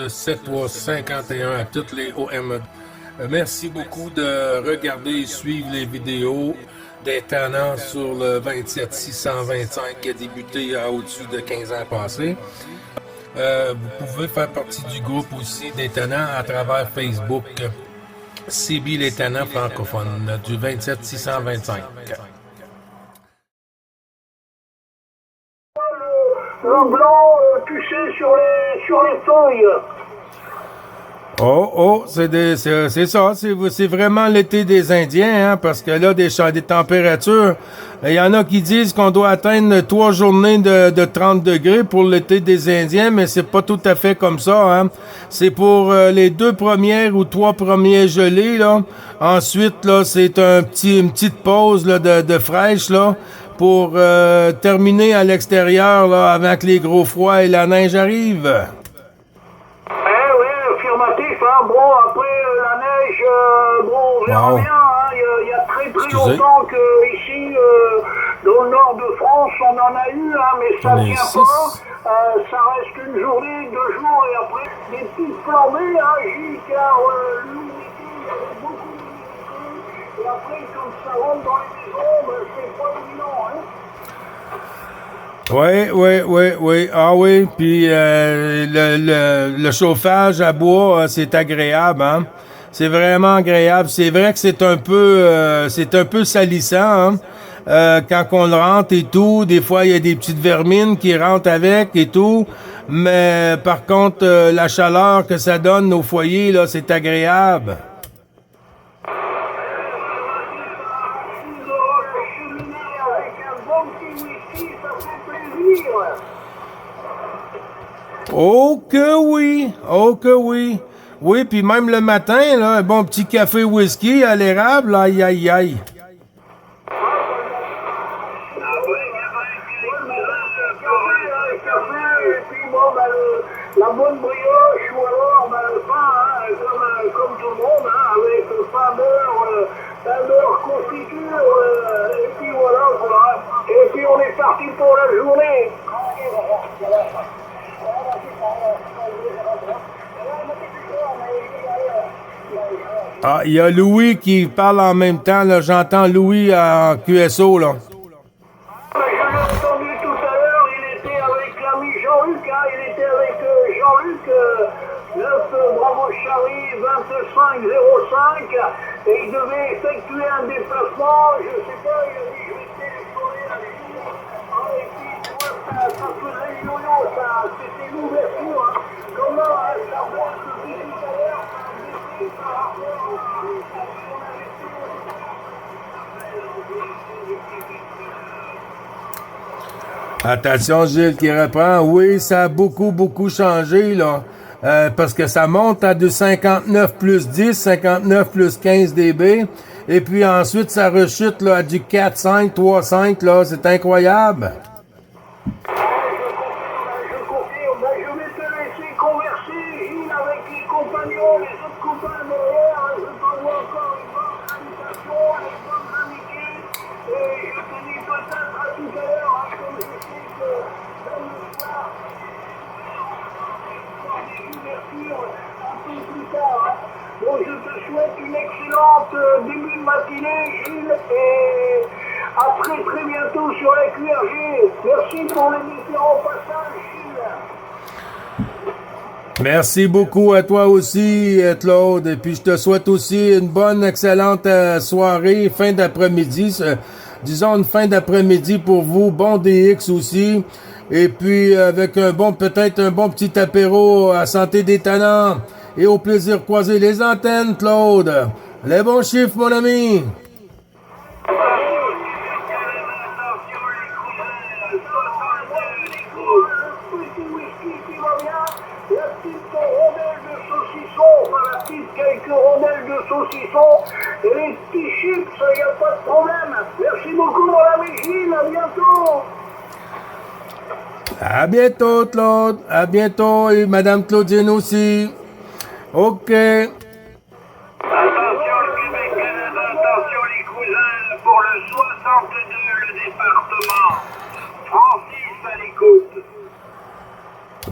7351 à toutes les OM. Merci beaucoup de regarder et suivre les vidéos des tenants sur le 27625 qui a débuté à au-dessus de 15 ans passés. Vous pouvez faire partie du groupe aussi des tenants à travers Facebook. CB les tenants francophones du 27625. Le blanc, tu sais, sur les feuilles. C'est ça, c'est vraiment l'été des Indiens, hein, parce que là, des températures, il y en a qui disent qu'on doit atteindre 3 journées de 30 degrés pour l'été des Indiens, mais c'est pas tout à fait comme ça, hein. C'est pour les 2 premières ou 3 premiers gelées, là. Ensuite, là, c'est une petite pause, là, de fraîche, là, pour terminer à l'extérieur, là, avant que les gros froids et la neige arrivent. Bon, après la neige, on verra bien. Hein. Il y a très longtemps qu'ici, dans le nord de France, on en a eu, hein, mais ça tient pas. Ça reste une journée, 2 jours, et après, des petites flambées, hein, Gilles, car l'humidité, il y avait beaucoup d'humidité. Et après, quand ça rentre dans les maisons, c'est pas évident. Hein. Oui. Ah oui, puis le chauffage à bois, c'est agréable, hein. C'est vraiment agréable. C'est vrai que c'est un peu salissant, hein. Quand on le rentre et tout, des fois il y a des petites vermines qui rentrent avec et tout, mais par contre la chaleur que ça donne au foyer là, c'est agréable. Oh que oui. Oui, puis même le matin, là, un bon petit café whisky à l'érable, aïe. La bonne brioche ou alors le pain, comme tout le monde, hein, avec pain beurre, confiture, et puis voilà. Et puis on est parti pour la journée. Ah, il y a Louis qui parle en même temps, là. J'entends Louis en QSO, là. Je l'ai entendu tout à l'heure, il était avec l'ami Jean-Luc, hein, il était avec Jean-Luc, 9 Bravo Charlie 2505, et il devait effectuer un déplacement, je sais pas, il a dit je vais téléphoner à Gilles, et puis tu vois, ça faisait le yo-yo, c'était l'ouverture, hein. Comment ça monte depuis tout à l'heure, ça a baissé par rapport à ce qu'on avait fait. Attention, Gilles qui reprend. Oui, ça a beaucoup changé, là. Parce que ça monte à du 59 plus 10, 59 plus 15 dB. Et puis ensuite, ça rechute là, à du 4, 5, 3, 5, là. C'est incroyable. Je confirme. Je vais te laisser converser, Gilles, avec les compagnons, les autres copains derrière. Je t'envoie encore une bonne salutation, les bonnes amitiés. Et je te dis peut-être à tout à l'heure, hein, comme je sais que même le soir, des ouvertures un peu plus tard. Hein. Bon, je te souhaite une excellente début de matinée, Gilles, et à très bientôt sur la QRG. Merci pour les différents passages, Gilles. Merci beaucoup à toi aussi, Claude. Et puis je te souhaite aussi une bonne, excellente soirée, fin d'après-midi. Disons une fin d'après-midi pour vous. Bon DX aussi. Et puis avec peut-être un bon petit apéro à Santé des Tannants. Et au plaisir de croiser les antennes, Claude. Les bons chiffres, mon ami. Quelques rondelles de saucisson et les petits chips, il n'y a pas de problème. Merci beaucoup, mon ami Gilles, à bientôt. À bientôt, Claude. À bientôt. Et Madame Claudine aussi. OK. Attention le Québec-Canada, attention les cousins, pour le 62, le département. Francis à l'écoute.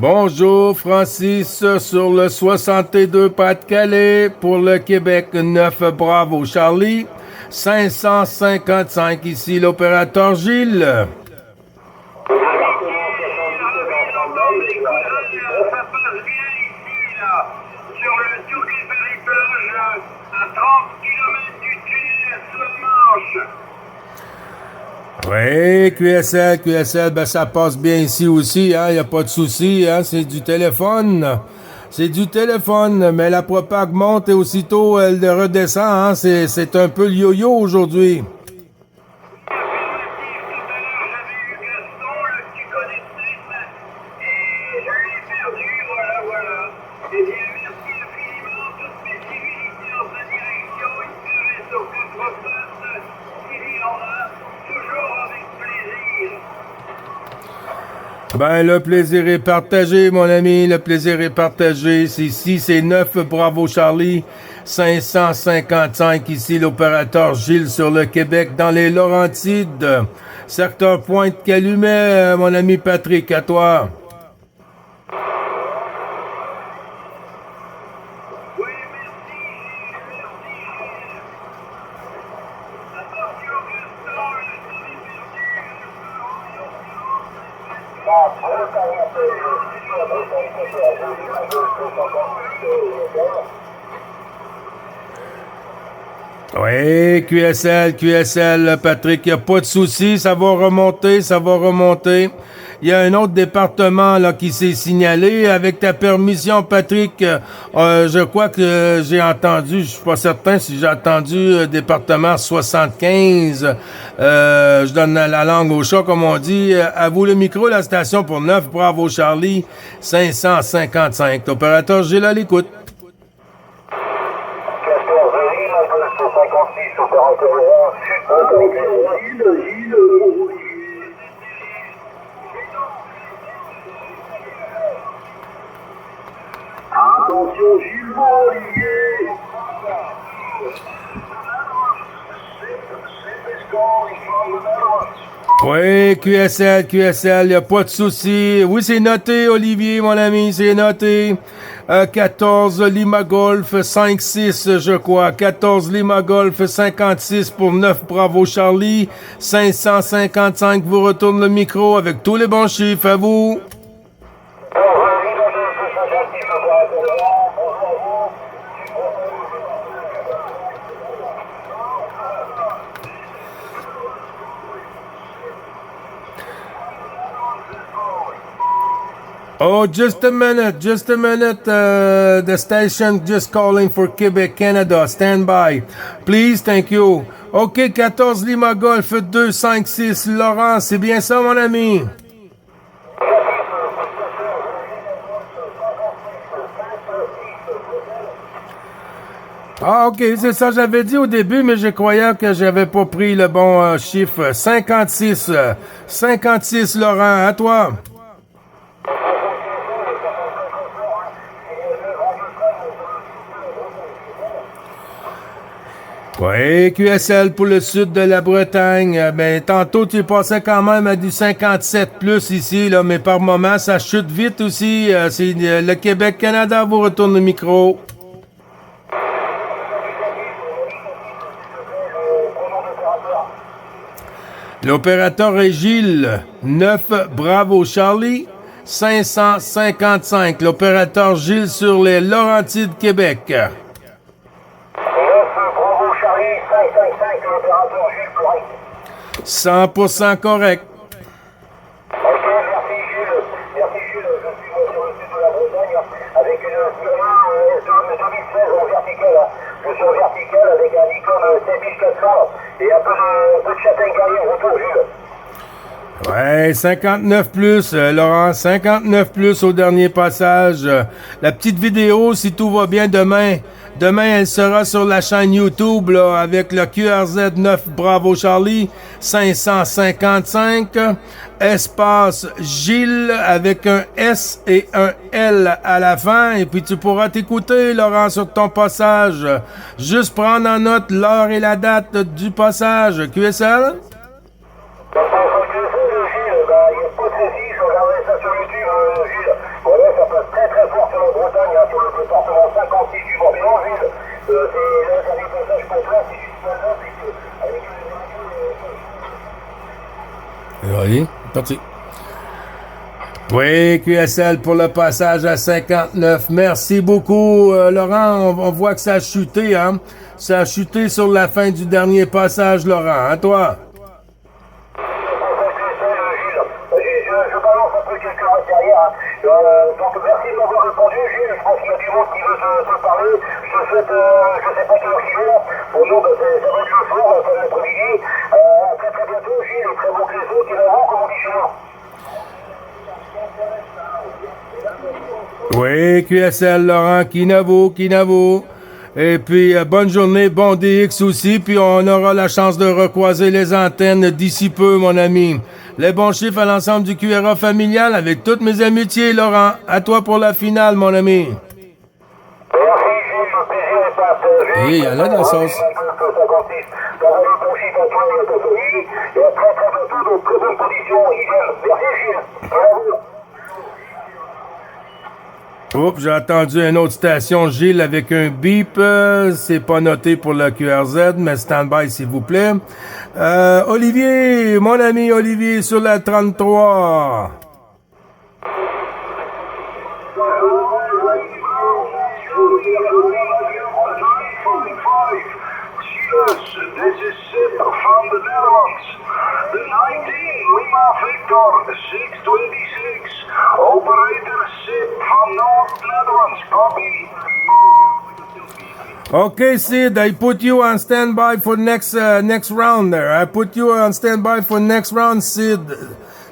Bonjour, Francis, sur le 62 Pas-de-Calais pour le Québec 9 Bravo Charlie, 555 ici l'opérateur Gilles. Ça passe bien ici, là, sur le tout des périplages, à 30 km du tunnel sous la Manche. Oui, QSL, ben ça passe bien ici aussi, hein, y a pas de souci, hein, c'est du téléphone. C'est du téléphone, mais la propague monte et aussitôt elle redescend, hein, c'est un peu le yo-yo aujourd'hui. Ben, le plaisir est partagé, mon ami, le plaisir est partagé. Ici, c'est 9 Bravo Charlie, 555 ici l'opérateur Gilles sur le Québec dans les Laurentides. Secteur Pointe-Calumet, mon ami Patrick, à toi. Oui, QSL, Patrick, il n'y a pas de souci, ça va remonter. Il y a un autre département là qui s'est signalé. Avec ta permission, Patrick, je crois que j'ai entendu, je suis pas certain si j'ai entendu département 75. Je donne la langue au chat, comme on dit. À vous le micro, la station pour 9 Bravo Charlie, 555. L'opérateur Gilles à l'écoute. Attention, Gilles Olivier. Oui, QSL, y a pas de souci. Oui, c'est noté, Olivier, mon ami, c'est noté. 14 Lima Golf, 5-6, je crois. 14 Lima Golf, 56 pour 9 Bravo Charlie. 555 vous retourne le micro avec tous les bons chiffres. À vous. Oh, just a minute. The station just calling for Quebec, Canada. Stand by. Please, thank you. OK, 14 Lima Golf 256 Laurent, c'est bien ça, mon ami? Ah, OK, c'est ça, j'avais dit au début, mais je croyais que j'avais pas pris le bon chiffre. 56 Laurent, à toi. Oui, QSL pour le sud de la Bretagne. Ben, tantôt, tu passais quand même à du 57 plus ici, là, mais par moment, ça chute vite aussi. C'est le Québec-Canada vous retourne le micro. L'opérateur est Gilles. 9 Bravo Charlie. 555. L'opérateur Gilles sur les Laurentides, Québec. 100% correct. Ok, merci Jules. Merci Jules. Je suis sur le sud de la Bretagne avec une Sigma 2016 en vertical. Je suis en vertical avec un Nikon C1400 et un peu de châtaigne carrière autour, Jules. Ouais, 59 plus, Laurent, 59 plus au dernier passage. La petite vidéo, si tout va bien demain, elle sera sur la chaîne YouTube là, avec le QRZ 9 Bravo Charlie 555, espace Gilles avec un S et un L à la fin. Et puis tu pourras t'écouter, Laurent, sur ton passage. Juste prendre en note l'heure et la date du passage. QSL? Il n'y a pas de souci, je regarderai ça sur YouTube, Gilles. Voilà, Parti. Oui, QSL pour le passage à 59. Merci beaucoup, Laurent. On voit que ça a chuté, hein? Ça a chuté sur la fin du dernier passage, Laurent. À toi. Je balance un peu quelques mots derrière. Donc merci de m'avoir répondu, Gilles. Je pense qu'il y a du monde qui veut te parler. Je te souhaite, je sais pas quelle heure il est. Pour nous, ça va être le soir, ça va être l'après-midi. À très très bientôt, Gilles. Très bon que les autres. Il est bon, comme on dit chez moi. Oui, QSL, Laurent, Kinavo. Et puis, bonne journée, bon DX aussi, puis on aura la chance de recroiser les antennes d'ici peu, mon ami. Les bons chiffres à l'ensemble du QRA familial avec toutes mes amitiés, Laurent. À toi pour la finale, mon ami. Merci, Gilles. Le plaisir est partagé. Et il y en a dans la sauce. Et à très très bientôt, dans très bonnes conditions. Merci, Gilles. Bravo. Oups, j'ai entendu une autre station, Gilles, avec un bip. C'est pas noté pour le QRZ, mais stand-by, s'il vous plaît. Olivier, mon ami Olivier, sur la 33. This is Sip from the Netherlands. The 19 Lima Victor 626. Operator Sip from North Netherlands. Copy. Okay, Sid, I put you on standby for next round there. I put you on standby for next round, Sid.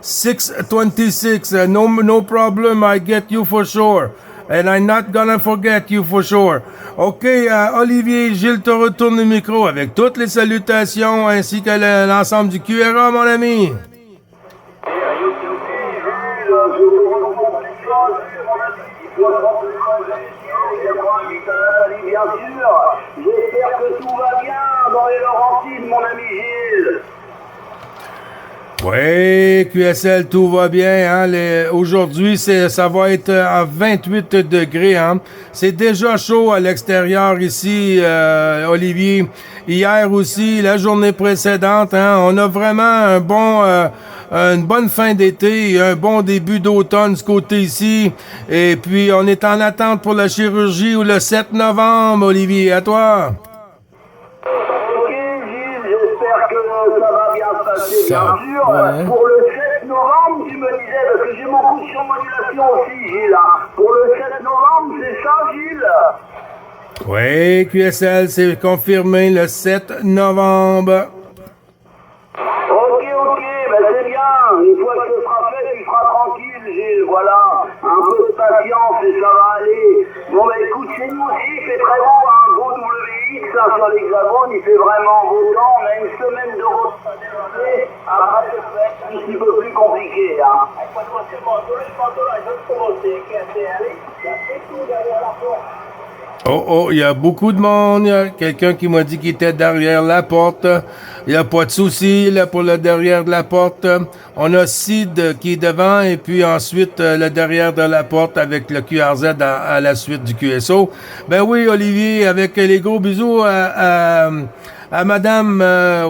626. No problem. I get you for sure. And I'm not gonna forget you for sure. OK, Olivier, Gilles te retourne le micro avec toutes les salutations ainsi que l'ensemble du QRA, mon ami. Bien sûr, j'espère que tout va bien dans les Laurentides, mon ami Gilles. Oui, QSL, tout va bien. Hein? Aujourd'hui, ça va être à 28 degrés. Hein? C'est déjà chaud à l'extérieur ici, Olivier. Hier aussi, la journée précédente, hein? On a vraiment une bonne fin d'été et un bon début d'automne ce côté ici. Et puis, on est en attente pour la chirurgie le 7 novembre, Olivier. À toi. Bien sûr, ouais. Pour le 7 novembre, tu me disais, parce que j'ai beaucoup de surmodulation aussi, Gilles. Pour le 7 novembre, c'est ça, Gilles? Oui, QSL, c'est confirmé le 7 novembre. Ok, ben c'est bien. Une fois que ce sera fait, tu seras tranquille, Gilles. Voilà, un peu de patience et ça va aller. Bon, ben écoute, chez nous aussi, il fait très beau, hein. Beau WX sur l'Hexagone, il fait vraiment beau temps. On a une semaine de repos. Après, c'est un petit peu plus compliqué, hein. Oh, il y a beaucoup de monde. Il y a quelqu'un qui m'a dit qu'il était derrière la porte. Il n'y a pas de souci là pour le derrière de la porte. On a Sid qui est devant et puis ensuite le derrière de la porte avec le QRZ à la suite du QSO. Ben oui, Olivier, avec les gros bisous à madame,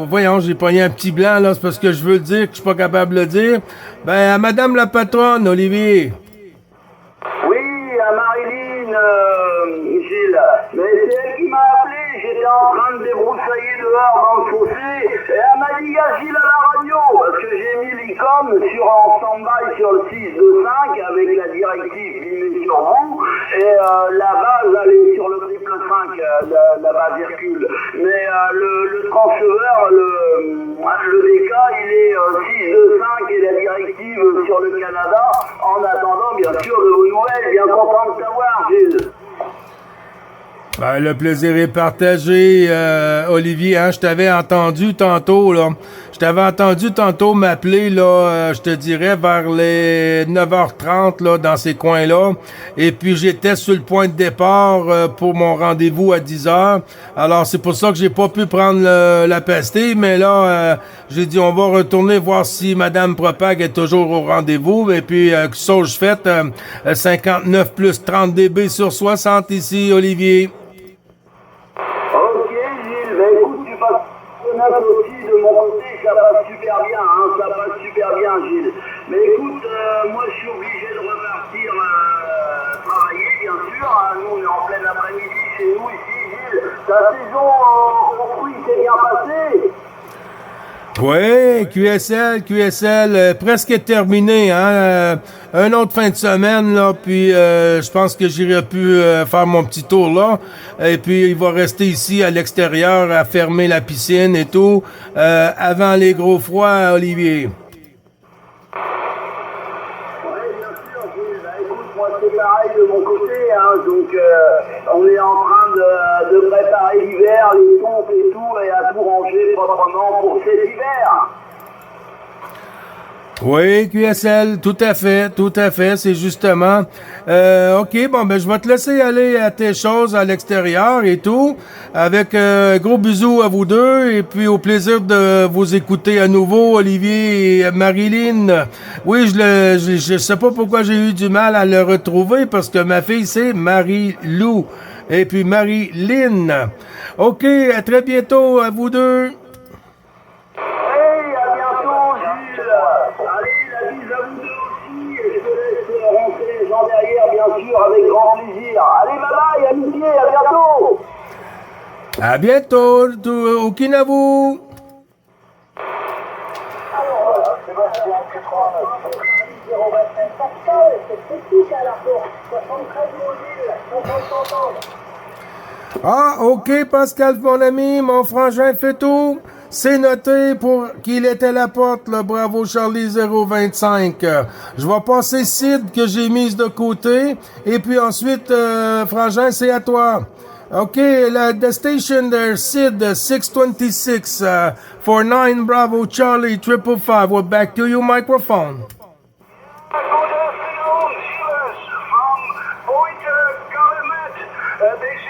voyons, j'ai pogné un petit blanc, là, c'est parce que je veux le dire, que je suis pas capable de le dire. Ben, à madame la patronne, Olivier. Oui, à Marilyn, Gilles. Mais c'est elle qui m'a appelé, j'étais en train de débroussailler dehors dans le fossé, et elle m'a dit, Gilles à la radio, parce que j'ai mis l'ICOM en stand-by sur le 625 avec la directive limée sur vous, et la base, elle est sur le triple 5, la base Hercule. Mais le transceveur, le DK, il est 625 et la directive sur le Canada. En attendant, bien sûr, de vos nouvelles. Bien content de t'avoir, Gilles. Ben, le plaisir est partagé, Olivier. Hein, je t'avais entendu tantôt, là. Je t'avais entendu tantôt m'appeler, là, je te dirais, vers les 9h30, là, dans ces coins-là. Et puis, j'étais sur le point de départ pour mon rendez-vous à 10h. Alors, c'est pour ça que j'ai pas pu prendre la pastille. Mais là, j'ai dit, on va retourner voir si Madame Propag est toujours au rendez-vous. Et puis, chose faite, 59 plus 30 dB sur 60 ici, Olivier. Ok, Gilles, ben écoute, tu passes aussi de mon côté, ça passe super bien, hein, ça passe super super bien, Gilles. Mais écoute, moi je suis obligé de repartir travailler, bien sûr. Hein. Nous, on est en plein après-midi chez nous ici, Gilles. Ta saison au fruit s'est bien passée. Oui, QSL, presque terminé, hein. Un autre fin de semaine, là, puis je pense que j'irai pu faire mon petit tour là. Et puis il va rester ici à l'extérieur à fermer la piscine et tout, avant les gros froids, Olivier. Oui, bien sûr, Gilles. Bah, écoute, moi c'est pareil de mon côté, hein. Donc on est en train de préparer l'hiver, les pompes et tout, et à tout ranger proprement pour cet hiver. Oui, QSL, tout à fait, c'est justement. OK, bon, ben je vais te laisser aller à tes choses à l'extérieur et tout, avec gros bisous à vous deux, et puis au plaisir de vous écouter à nouveau, Olivier et Marilyn. Oui, je sais pas pourquoi j'ai eu du mal à le retrouver, parce que ma fille, c'est Marie-Lou, et puis Marilyn. OK, à très bientôt à vous deux. Hey, à bientôt, Gilles. Allez, la bise à vous deux aussi. Et je te laisse rentrer les gens derrière, bien sûr, avec grand plaisir. Allez, bye bye, amitié, à bientôt. À bientôt, Okinawa. Alors voilà, Sébastien, 89, 025, Pascal, c'est critique à la porte. 73 Gilles, on peut s'entendre. Ah, OK, Pascal, mon ami, mon frangin fait tout. C'est noté pour qu'il est à la porte, le Bravo Charlie 025. Je vais passer Sid que j'ai mise de côté. Et puis ensuite, frangin, c'est à toi. OK, the station there, Sid 626, 49 Bravo Charlie 555. We're back to you, microphone. Good afternoon, Gilles, from Point Calumet. This is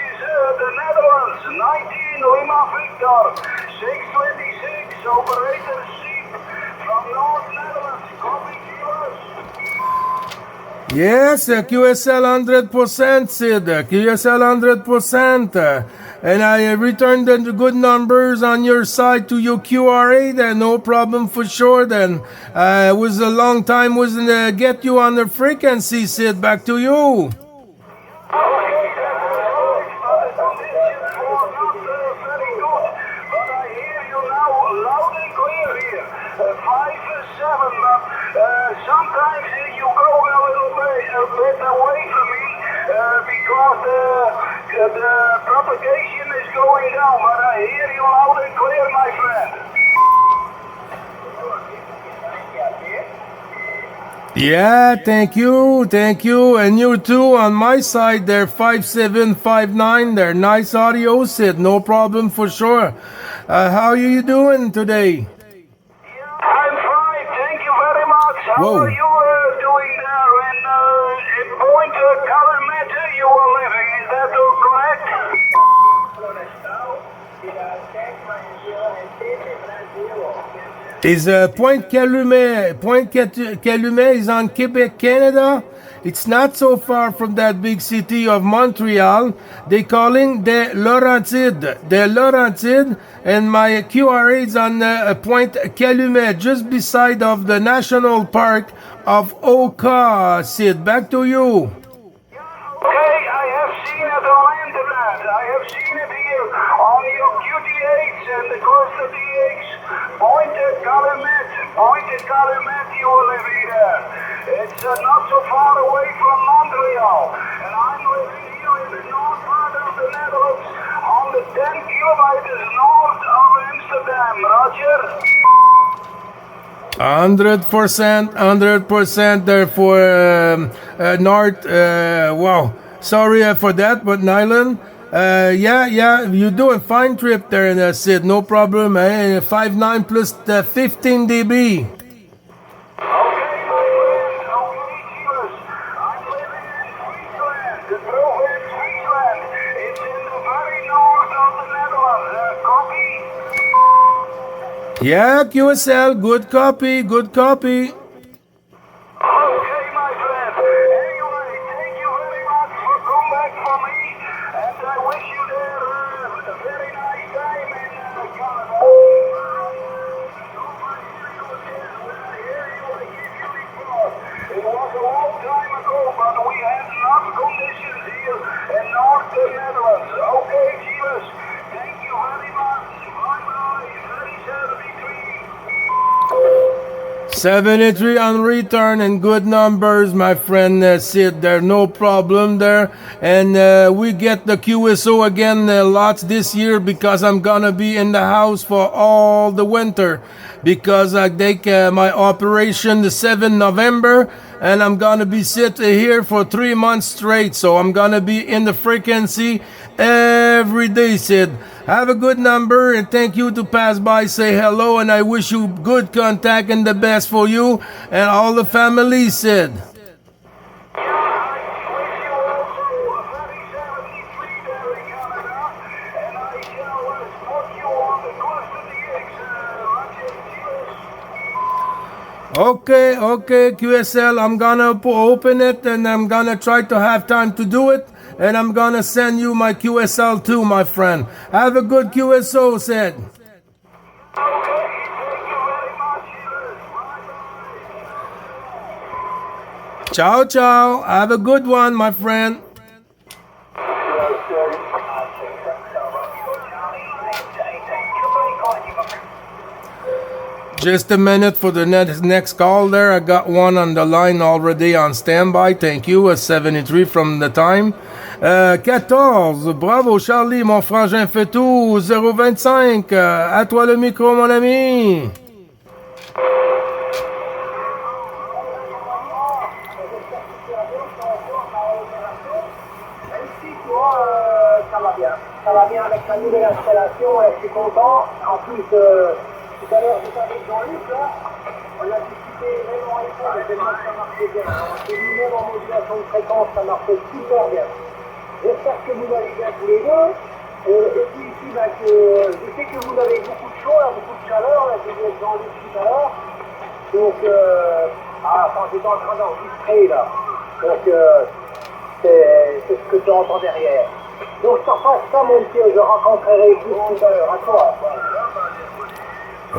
the Netherlands, 19 Lima Victor, 626, operator Sheep from North Netherlands. Copy, Gilles. Yes, QSL 100%, Sid. QSL 100%. And I returned the good numbers on your side to your QRA, then no problem for sure. Then it was a long time, wasn't get you on the frequency, Sid. Back to you. Sometimes you go a little bit away from me because the propagation is going down, but I hear you loud and clear, my friend. Yeah, thank you. And you too on my side, they're 5759. They're nice audio, Sid. No problem for sure. How are you doing today? I'm fine, thank you very much. How Whoa. are you doing there in Point Calumet you are living? Is that all correct? Is Point Calumet is on Quebec, Canada. It's not so far from that big city of Montreal. They calling the Laurentides, and my QRA is on Point Calumet, just beside of the National Park of Oka. Sid, back to you. Okay, I have seen it on internet. I have seen it here on your QTH and the Costa DX. Point Calumet, you are living there. It's not so far away from Montreal. And I'm living here in the north part of the Netherlands, on the 10 kilometers north of Amsterdam. Roger? 100% there for North. Wow. Sorry for that, but Nyland. Yeah, you're doing fine trip there in Sid. No problem. 5.9 plus 15 dB. Okay, my friend. Okay, Jesus. I'm living in Friesland, the province Friesland. It's in the very north of the Netherlands. Copy? Yeah, QSL. Good copy. Okay, my friend. Anyway, thank you very much for coming back for me, and I wish you there a very nice time in Canada. I hear 73 on return and good numbers, my friend Sid. There's no problem there. And we get the QSO again lots this year because I'm gonna be in the house for all the winter. Because I take my operation the 7th November and I'm gonna be sitting here for 3 months straight. So I'm gonna be in the frequency every day, Sid. Have a good number and thank you to pass by, say hello, and I wish you good contact and the best for you and all the family, Sid. Okay, QSL, I'm gonna open it and I'm gonna try to have time to do it. And I'm gonna send you my QSL too, my friend. Have a good QSO, Sid. Ciao, ciao. Have a good one, my friend. Just a minute for the next call there. I got one on the line already on standby. Thank you. 73 from the time. 14. Bravo, Charlie, mon frangin Fetou. 025. À toi le micro, mon ami. Ça va bien avec la nouvelle installation. Je suis content. En plus, tout à l'heure, j'étais avec Jean-Luc, là, on a discuté vraiment avec ça, tellement que ça marchait bien. Et nous-mêmes en modulation de fréquence, ça marchait super bien. J'espère que vous allez bien tous les deux. Et puis ici, je sais que vous avez beaucoup de chaud, là, beaucoup de chaleur, là, j'ai vu avec Jean-Luc tout à l'heure. Donc, quand j'étais en train d'enregistrer, là. Donc, c'est ce que tu entends derrière. Donc, je te repasse ça, mon petit, je rencontrerai plus tout à l'heure. À toi.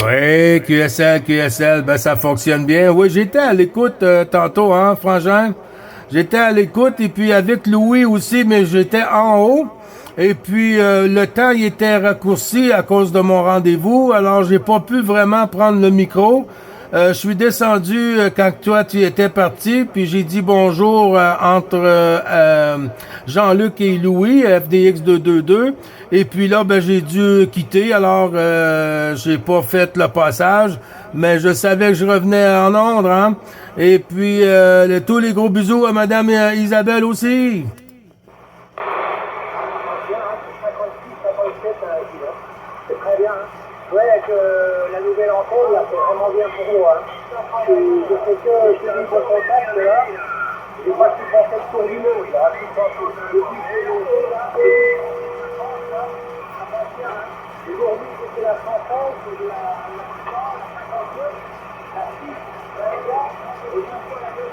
Oui, QSL, ben ça fonctionne bien. Oui, j'étais à l'écoute tantôt, hein, frangin. J'étais à l'écoute et puis avec Louis aussi, mais j'étais en haut. Et puis le temps il était raccourci à cause de mon rendez-vous, alors j'ai pas pu vraiment prendre le micro. Je suis descendu quand toi tu étais parti, puis j'ai dit bonjour entre Jean-Luc et Louis, FDX 222. Et puis là, ben j'ai dû quitter, alors j'ai pas fait le passage, mais je savais que je revenais en Londres, hein. Et puis tous les gros bisous à Madame Isabelle aussi. C'est très bien. Ouais, avec la nouvelle antenne, là, c'est vraiment bien pour nous. Hein. Je fais que je dis vos contacts, là. J'ai pas pu passer le tour du monde, là. Aujourd'hui, c'était la française, c'était la 52, la 6, la 4, et bien sûr la 2.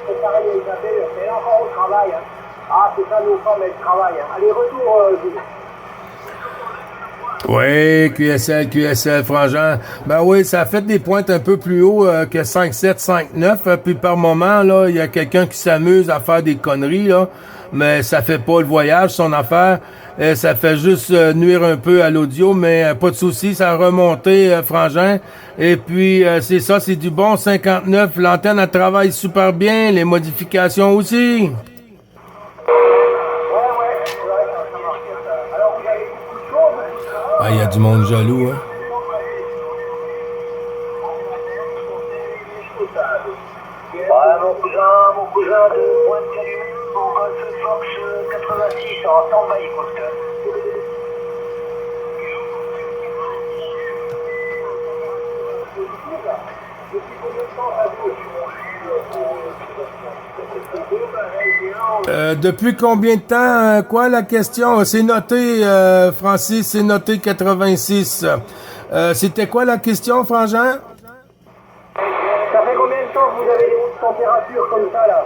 C'est pareil à Isabelle, elle est encore au travail. Hein. Ah, c'est ça, nos femmes, elles travaillent. Hein. Allez, retour, Julie. Oui, QSL, frangin. Ben oui, ça a fait des pointes un peu plus haut que 5,7, 5,9. Puis par moment, là, il y a quelqu'un qui s'amuse à faire des conneries, là. Mais ça fait pas le voyage, son affaire. Ça fait juste nuire un peu à l'audio, mais pas de souci, ça a remonté, frangin. Et puis, c'est ça, c'est du bon 59. L'antenne, elle travaille super bien, les modifications aussi. Ah, il y a du monde jaloux, hein. Mon cousin de Pointe-Calumet pour ce Fox 86 en stand-by, écoute. Depuis combien de temps? Quoi la question? C'est noté, Francis, c'est noté 86. C'était quoi la question, frangin? Ça fait combien de temps que vous avez des hautes températures comme ça, là?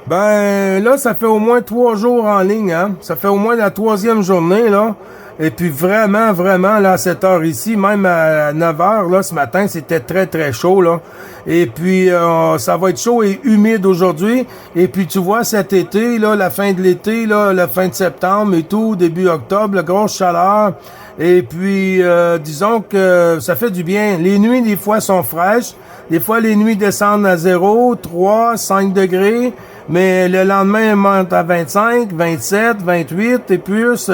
Ben là, ça fait au moins 3 jours en ligne, hein. Ça fait au moins la 3e journée, là. Et puis vraiment, vraiment, là, à cette heure ici, même à 9 heures, là, ce matin, c'était très, très chaud, là. Et puis, ça va être chaud et humide aujourd'hui. Et puis, tu vois, cet été, là, la fin de l'été, là, la fin de septembre et tout, début octobre, la grosse chaleur. Et puis, disons que ça fait du bien. Les nuits, des fois, sont fraîches. Des fois, les nuits descendent à 0, 3, 5 degrés. Mais le lendemain, elle monte à 25, 27, 28 et plus.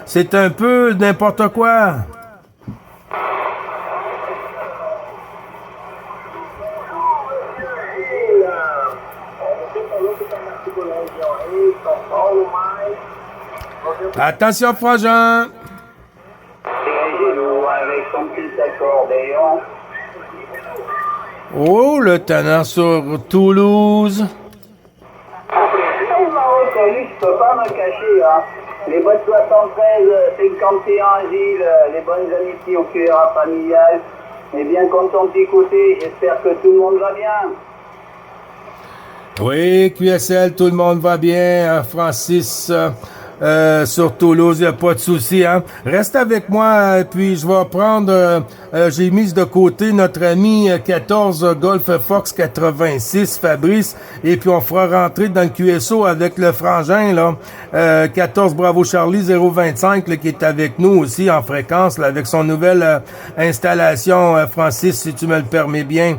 C'est un peu n'importe quoi. Attention, Frangin. Avec son petit accordéon. Oh, le tenant sur Toulouse. On m'a reconnu, je peux pas me cacher. Hein. Les bonnes 73, 51 Gilles, les bonnes amitiés au QRA familial. On est bien content de t'écouter. J'espère que tout le monde va bien. Oui, QSL, tout le monde va bien. Francis, sur Toulouse, il n'y a pas de souci. Hein. Reste avec moi, puis je vais prendre... j'ai mis de côté notre ami 14 Golf Fox 86, Fabrice, et puis on fera rentrer dans le QSO avec le frangin, là, 14 Bravo Charlie 025, là, qui est avec nous aussi en fréquence, là, avec son nouvelle installation, Francis, si tu me le permets bien.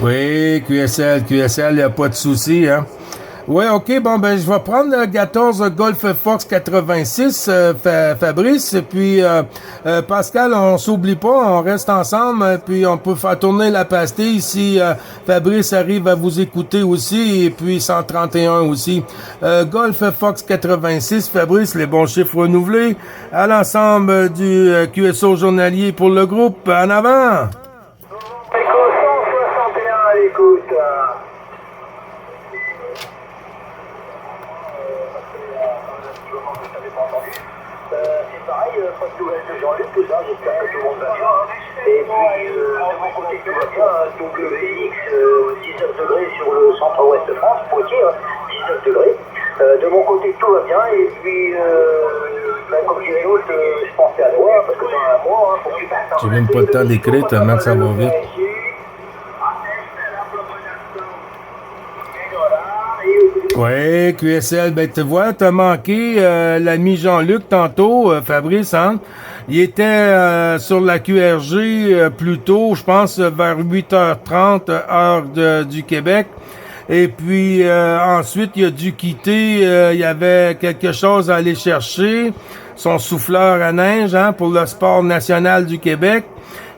Oui, QSL, il n'y a pas de souci, hein. Oui, OK, bon, ben, je vais prendre le 14 Golf Fox 86, Fabrice, puis Pascal, on s'oublie pas, on reste ensemble, puis on peut faire tourner la pastille si Fabrice arrive à vous écouter aussi, et puis 131 aussi. Golf Fox 86, Fabrice, les bons chiffres renouvelés, à l'ensemble du QSO journalier pour le groupe, en avant! Écoute, c'est pareil, pas de nouvelles de Jean-Luc, tout ça, j'espère que tout le monde va bien. Et puis, de mon côté, tout va bien, WX, 19 degrés sur le centre-ouest de France, Poitiers, 19 degrés. De mon côté, tout va bien, et puis, comme dirait l'autre, je pensais à toi, parce que dans un mois, faut que tu fasses. J'ai même pas le temps d'écrire tellement que ça va vite. Oui, QSL, ben tu vois, t'as manqué l'ami Jean-Luc tantôt, Fabrice, hein? Il était sur la QRG plus tôt, je pense vers 8h30, du Québec. Et puis ensuite, il a dû quitter, il y avait quelque chose à aller chercher, son souffleur à neige, hein, pour le sport national du Québec.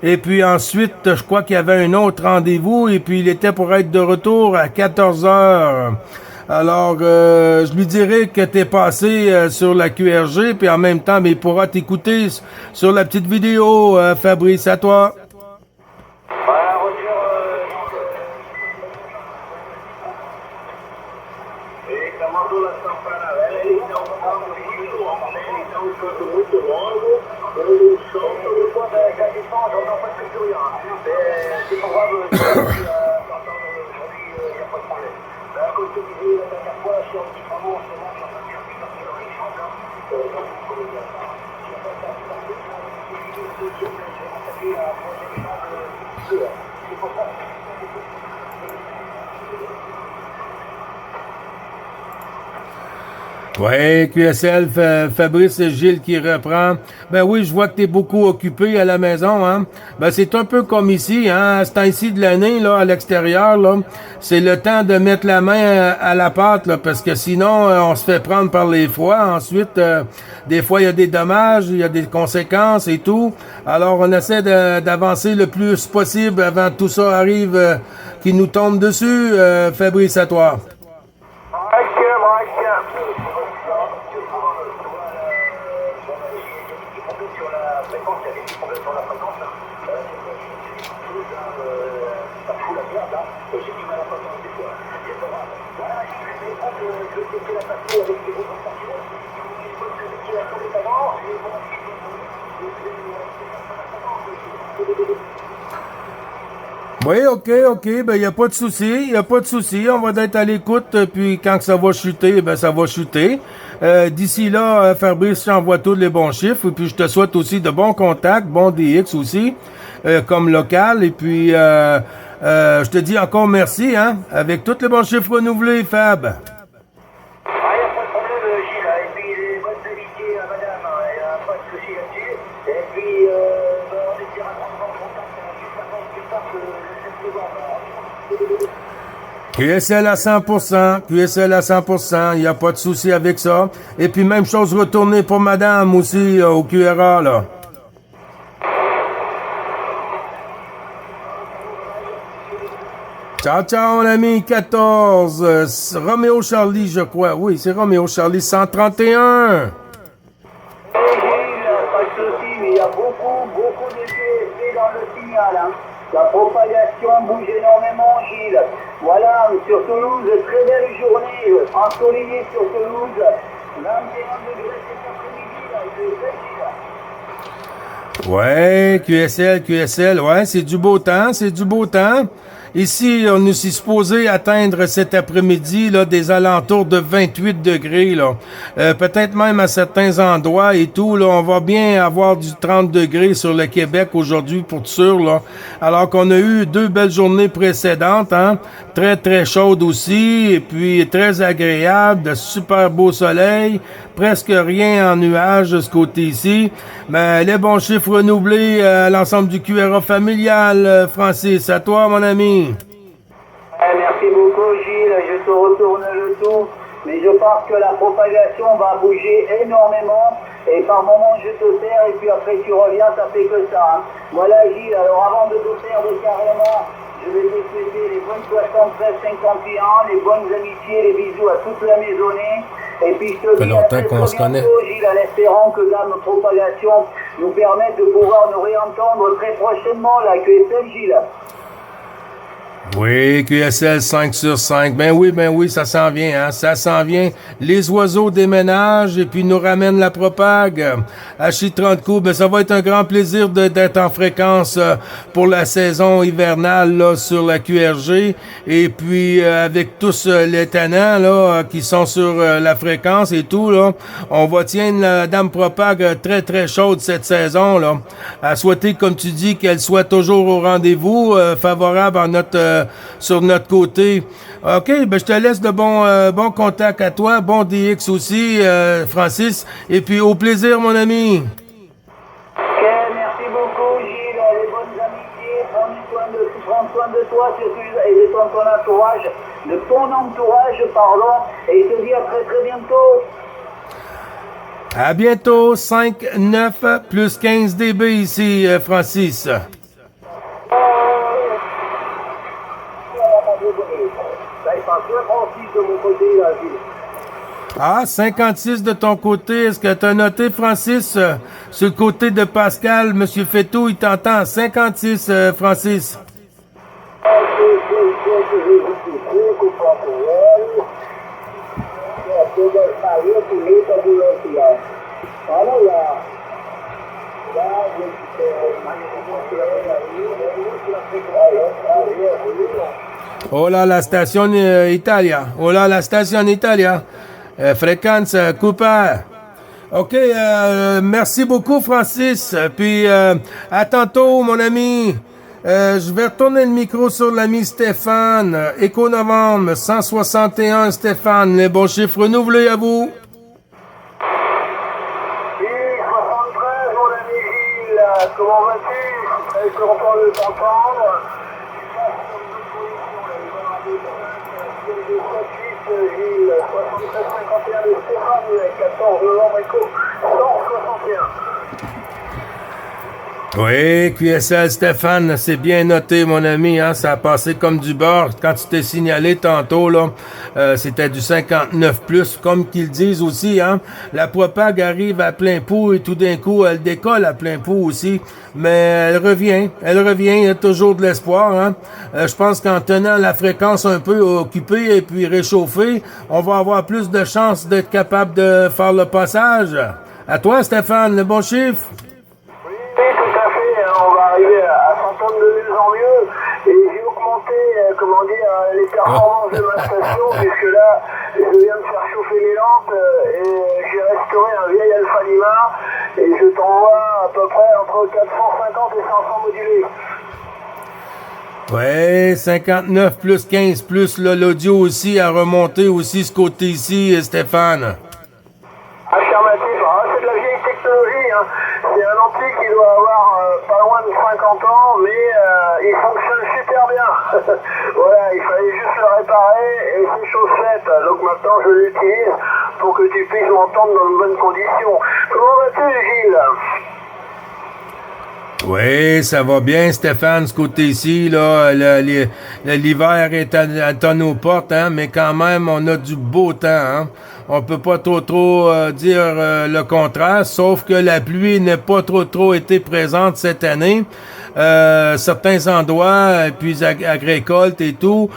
Et puis ensuite, je crois qu'il y avait un autre rendez-vous, et puis il était pour être de retour à 14h. Alors, je lui dirai que t'es passé sur la QRG, puis en même temps, mais il pourra t'écouter sur la petite vidéo, Fabrice, à toi. Oui, QSL, Fabrice et Gilles qui reprend. Ben oui, je vois que t'es beaucoup occupé à la maison, hein. Ben c'est un peu comme ici, hein. À ce temps-ci de l'année, là, à l'extérieur, là, c'est le temps de mettre la main à la pâte, là, parce que sinon, on se fait prendre par les froids. Ensuite, des fois, il y a des dommages, il y a des conséquences et tout. Alors, on essaie d'avancer le plus possible avant que tout ça arrive, qui nous tombe dessus. Fabrice, à toi. Oui, OK, ben il n'y a pas de souci, on va être à l'écoute, puis quand ça va chuter, ben ça va chuter. D'ici là, Fabrice, j'envoie tous les bons chiffres, et puis je te souhaite aussi de bons contacts, bons DX aussi, comme local, et puis je te dis encore merci, hein, avec tous les bons chiffres renouvelés, Fab. Ah, il n'y a pas de problème, Gilles. Et puis, les bonnes amitiés à madame, il n'y a pas de souci là-dessus. Et puis, on essaiera de prendre contact juste avant que tu partes le 7 novembre. QSL à 100%, QSL à 100%, il n'y a pas de souci avec ça. Et puis même chose retourner pour madame aussi, au QRA, là. Ciao, ciao, mon ami, 14, Roméo Charlie, je crois. Oui, c'est Roméo Charlie, 131. Gilles, pas de souci, mais il y a beaucoup de TSP dans le signal. Hein. La propagation bouge énormément, Gilles. Voilà, sur Toulouse, très belle journée, ensoleillée sur Toulouse. 21 degrés cet après-midi, là, c'est belle, Gilles. Ouais, QSL, ouais, c'est du beau temps, Ici, on est supposé atteindre cet après-midi là des alentours de 28 degrés là. Peut-être même à certains endroits et tout là, on va bien avoir du 30 degrés sur le Québec aujourd'hui pour sûr là. Alors qu'on a eu 2 belles journées précédentes, hein, très chaudes aussi et puis très agréable, de super beau soleil, presque rien en nuages de ce côté-ci. Mais les bons chiffres renouvelés à l'ensemble du QRA familial, Francis. À toi, mon ami. Merci beaucoup, Gilles. Je te retourne le tout. Mais je pense que la propagation va bouger énormément. Et par moment, je te perds. Et puis après, tu reviens, ça fait que ça. Hein. Voilà, Gilles. Alors, avant de te perdre carrément, je vais te souhaiter les bonnes 73-51, les bonnes amitiés, les bisous à toute la maisonnée. Et puis, je te dis à très bientôt, Gilles, en espérant que la propagation nous permette de pouvoir nous réentendre très prochainement, la QSL, Gilles. Oui, QSL 5 sur 5. Ben oui, ça s'en vient, hein, ça s'en vient. Les oiseaux déménagent et puis nous ramènent la propague. À Chi-30 coups, ben ça va être un grand plaisir d'être en fréquence pour la saison hivernale là, sur la QRG. Et puis avec tous les tannants là qui sont sur la fréquence et tout là, on va tiendre la dame propague très chaude cette saison là. À souhaiter, comme tu dis, qu'elle soit toujours au rendez-vous, favorable à sur notre côté. OK, ben je te laisse de bons contacts à toi, bon DX aussi, Francis, et puis au plaisir, mon ami. Ok, merci beaucoup, Gilles. Les bonnes amitiés, prends soin de toi et de ton entourage, et je te dis à très bientôt. À bientôt, 5-9 plus 15 dB ici, Francis. De mon côté, là, Gilles. Ah, 56 de ton côté. Est-ce que tu as noté, Francis, sur le côté de Pascal, M. Fétou, il t'entend. 56, Francis. Oh là, la station Italia. Oh là, la station Italia. Fréquence Cooper. OK, merci beaucoup, Francis. Puis, à tantôt, mon ami. Je vais retourner le micro sur l'ami Stéphane. Éco-Novembre, 161, Stéphane. Les bons chiffres renouvelés à vous. Oui, 73, mon ami Gilles. Comment vas-tu? Je suis très content de t'entendre. Gilles, 73-51 de Stéphane, 14 novembre éco, 161. Oui, QSL Stéphane, c'est bien noté, mon ami, hein, ça a passé comme du beurre quand tu t'es signalé tantôt, là. c'était du 59 plus, comme qu'ils disent aussi, hein. La Propag arrive à plein pot et tout d'un coup, elle décolle à plein pot aussi. Mais elle revient, il y a toujours de l'espoir, hein. Je pense qu'en tenant la fréquence un peu occupée et puis réchauffée, on va avoir plus de chances d'être capable de faire le passage. À toi, Stéphane, le bon chiffre? Oui, tout à fait. On va arriver à s'entendre de mieux en mieux. Et j'ai augmenté, les performances de ma station, puisque là, je viens de faire chauffer les lampes et j'ai restauré un vieil Alpha Lima et je t'envoie à peu près entre 450 et 500 modulés. Ouais, 59 plus 15 plus l'audio aussi a remonté aussi ce côté-ci, Stéphane. Affirmatif, c'est de la vieille technologie, hein. C'est un ampli qui doit avoir pas loin de 50 ans, mais il fonctionne super bien. Voilà, il fallait juste le réparer et c'est chose faite. Donc maintenant je l'utilise pour que tu puisses m'entendre dans de bonnes conditions. Comment vas-tu, Gilles? Oui, ça va bien, Stéphane, ce côté-ci, là. L'hiver est à nos portes, hein, mais quand même, on a du beau temps, hein. On peut pas trop dire le contraire, sauf que la pluie n'a pas trop été présente cette année. Certains endroits, puis agricoles et tout,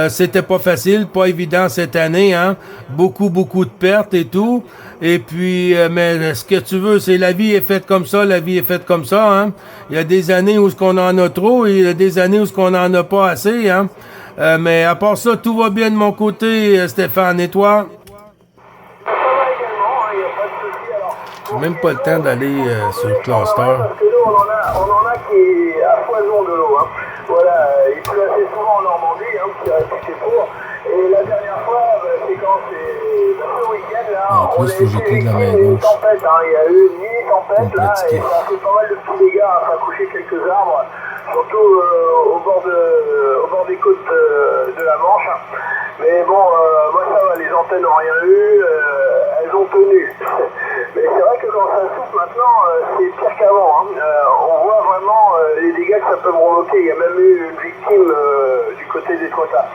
c'était pas facile, pas évident cette année, hein. Beaucoup de pertes et tout. Et puis, mais ce que tu veux, c'est la vie est faite comme ça, hein. Il y a des années où ce qu'on en a trop et il y a des années où ce qu'on en a pas assez, hein. Mais à part ça, tout va bien de mon côté, Stéphane. Et toi? Ça va également, il n'y a pas de souci. Alors, Même pas le temps d'aller sur le cluster. parce que nous, on en a qui est à foison de l'eau, hein. Voilà, il pleut assez souvent en Normandie, hein, qui est réputé pour. Et la dernière fois, c'est quand ce week-end, là, En plus, on a faut été jeter de la main victime d'une gauche. tempête, hein. Il y a eu une mini-tempête, là, et Complètement. ça a fait pas mal de petits dégâts, ça a couché quelques arbres, surtout au bord des côtes de la Manche, hein. Mais bon, moi ça va, les antennes n'ont rien eu, elles ont tenu. Mais c'est vrai que quand ça souffle maintenant, c'est pire qu'avant, hein. On voit vraiment les dégâts que ça peut provoquer. Il y a même eu une victime du côté des Trotas.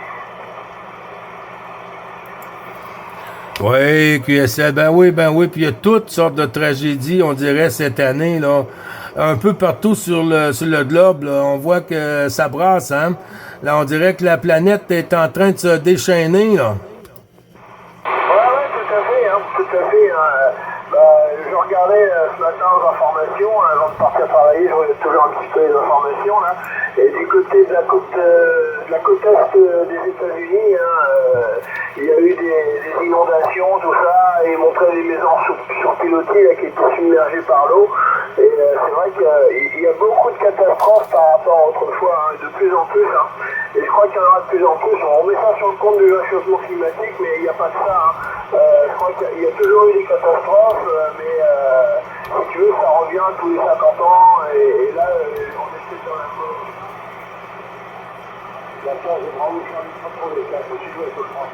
Oui, QSL, ben oui, puis il y a toutes sortes de tragédies, on dirait, cette année, là. Un peu partout sur le globe, là, on voit que ça brasse, hein. Là, on dirait que la planète est en train de se déchaîner, là. Ouais, tout à fait, hein, tout à fait. Hein. Je regardais ce matin aux informations, hein, avant de partir travailler, je regarde toujours un petit peu les informations, là. Et du côté de la côte est des États-Unis, hein, il y a eu des inondations, tout ça, et ils montraient des maisons sur pilotis là, qui étaient submergées par l'eau. Et c'est vrai qu'il y a beaucoup de catastrophes par rapport à autrefois, hein, de plus en plus. Hein. Et je crois qu'il y en aura de plus en plus. On remet ça sur le compte du réchauffement climatique, mais il n'y a pas de ça. Hein. Je crois qu'il y a toujours eu des catastrophes, mais si tu veux, ça revient tous les 50 ans. Et là, on est peut-être dans la mode. La place de Bravo Charlie, pas trop les classes. Tu joues avec le France.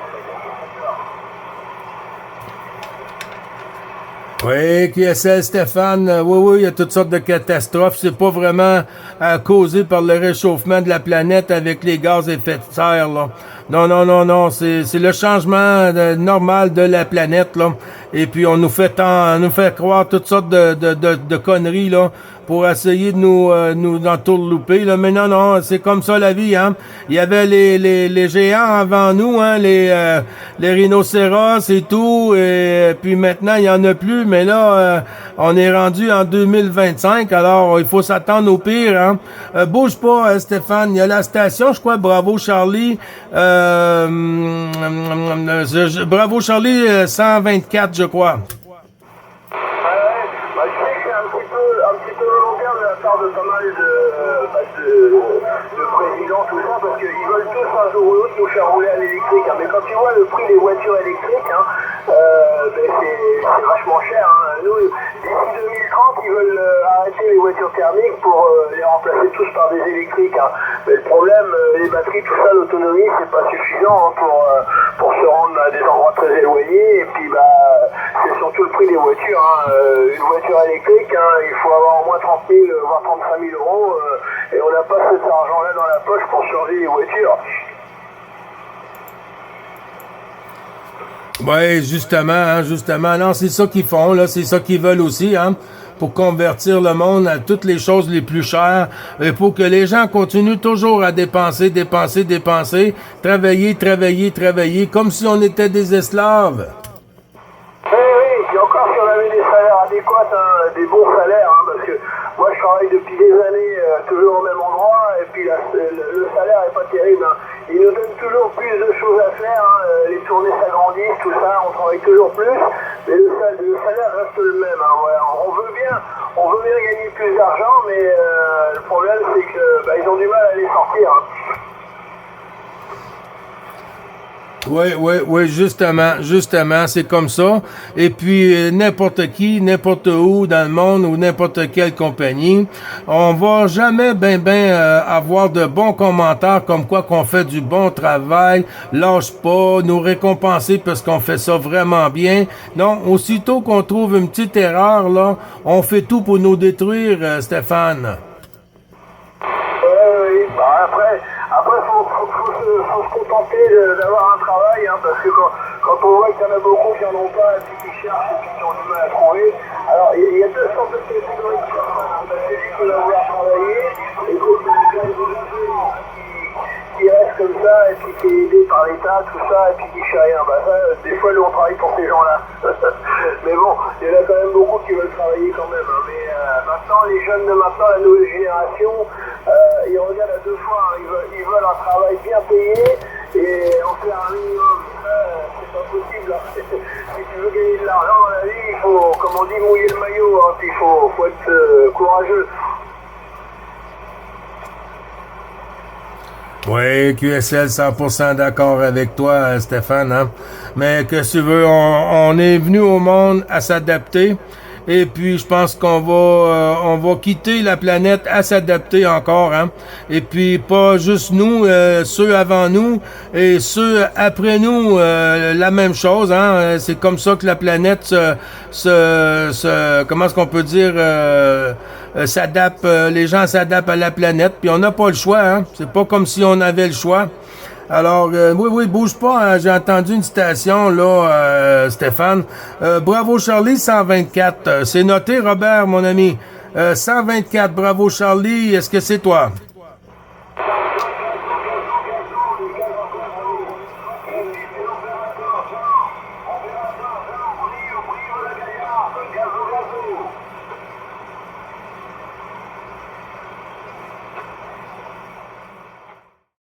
Oui, QSL Stéphane, oui, il y a toutes sortes de catastrophes. C'est pas vraiment causé par le réchauffement de la planète avec les gaz à effet de serre, là. Non, c'est le changement normal de la planète, là. Et puis on nous fait croire toutes sortes de conneries, là, pour essayer de nous entourlouper, là. Mais non, c'est comme ça la vie, hein. Il y avait les géants avant nous, hein, les rhinocéros et tout, et puis maintenant il y en a plus, mais là on est rendu en 2025, alors il faut s'attendre au pire, hein. Bouge pas, Stéphane, il y a la station, je crois, Bravo Charlie, Bravo Charlie 124, je crois. Je sais que c'est un petit peu volontaire de la part de pas mal de présidents, tout ça, parce qu'ils veulent tous un jour ou l'autre nous faire rouler à l'électrique. Hein. Mais quand tu vois le prix des voitures électriques, hein, c'est vachement cher. Hein. Nous, d'ici 2030, ils veulent arrêter les voitures thermiques pour les remplacer tous par des électriques. Hein. Mais le problème, les batteries, tout ça, l'autonomie, c'est pas suffisant, hein, pour se rendre à des endroits très éloignés. Et puis, c'est surtout le prix des voitures. Hein. Une voiture électrique, hein, il faut avoir au moins 30 000, voire 35 000 euros, et on n'a pas cet argent-là dans la poche pour changer les voitures. Oui, justement, hein, justement. Non, c'est ça qu'ils font, là. C'est ça qu'ils veulent aussi, hein. Pour convertir le monde à toutes les choses les plus chères. Et pour que les gens continuent toujours à dépenser, dépenser, dépenser. Travailler, travailler, travailler. Comme si on était des esclaves. Oui, oui, puis encore si on avait des salaires adéquats, hein, des bons salaires, hein, parce que moi je travaille depuis des années toujours au même endroit, et puis le salaire est pas terrible. Hein. Ils nous donnent toujours plus de choses à faire, hein, les tournées s'agrandissent, tout ça, on travaille toujours plus, mais le salaire reste le même. Hein, voilà. On veut bien gagner plus d'argent, mais le problème c'est que ils ont du mal à les sortir. Hein. Oui, oui, oui, justement, c'est comme ça. Et puis, n'importe qui, n'importe où dans le monde ou n'importe quelle compagnie, on va jamais avoir de bons commentaires comme quoi qu'on fait du bon travail, lâche pas, nous récompenser parce qu'on fait ça vraiment bien. Non, aussitôt qu'on trouve une petite erreur, là, on fait tout pour nous détruire, Stéphane. Oui. Bah, après faut se contenter d'avoir un travail, hein, parce que quand on voit qu'il y en a beaucoup qui n'en ont pas, et puis qui cherchent et puis qui ont du mal à trouver, alors il y a deux sortes de catégories de personnes. Hein. Celui qui va vouloir travailler, et d'autres qui reste comme ça, et puis qui est aidé par l'État, tout ça, et puis qui fait rien. Bah ça, des fois, nous, on travaille pour ces gens-là. Mais bon, il y en a quand même beaucoup qui veulent travailler quand même. Hein. Mais maintenant, les jeunes de maintenant, la nouvelle génération, ils regardent à deux fois. Hein. Ils veulent un travail bien payé, et en faire un minimum. C'est pas possible. Hein. Si tu veux gagner de l'argent dans la vie, il faut, comme on dit, mouiller le maillot. Hein. Puis il faut être courageux. Oui, QSL 100% d'accord avec toi, Stéphane. Hein? Mais que tu veux, on est venu au monde à s'adapter. Et puis, je pense on va quitter la planète à s'adapter encore. Hein? Et puis, pas juste nous, ceux avant nous et ceux après nous, la même chose. Hein? C'est comme ça que la planète comment est-ce qu'on peut dire, s'adapte. Les gens s'adaptent à la planète. Puis, on n'a pas le choix. Hein? C'est pas comme si on avait le choix. Alors, oui, bouge pas. Hein, j'ai entendu une citation, là, Stéphane. Bravo Charlie, 124. C'est noté, Robert, mon ami. 124, bravo Charlie. Est-ce que c'est toi?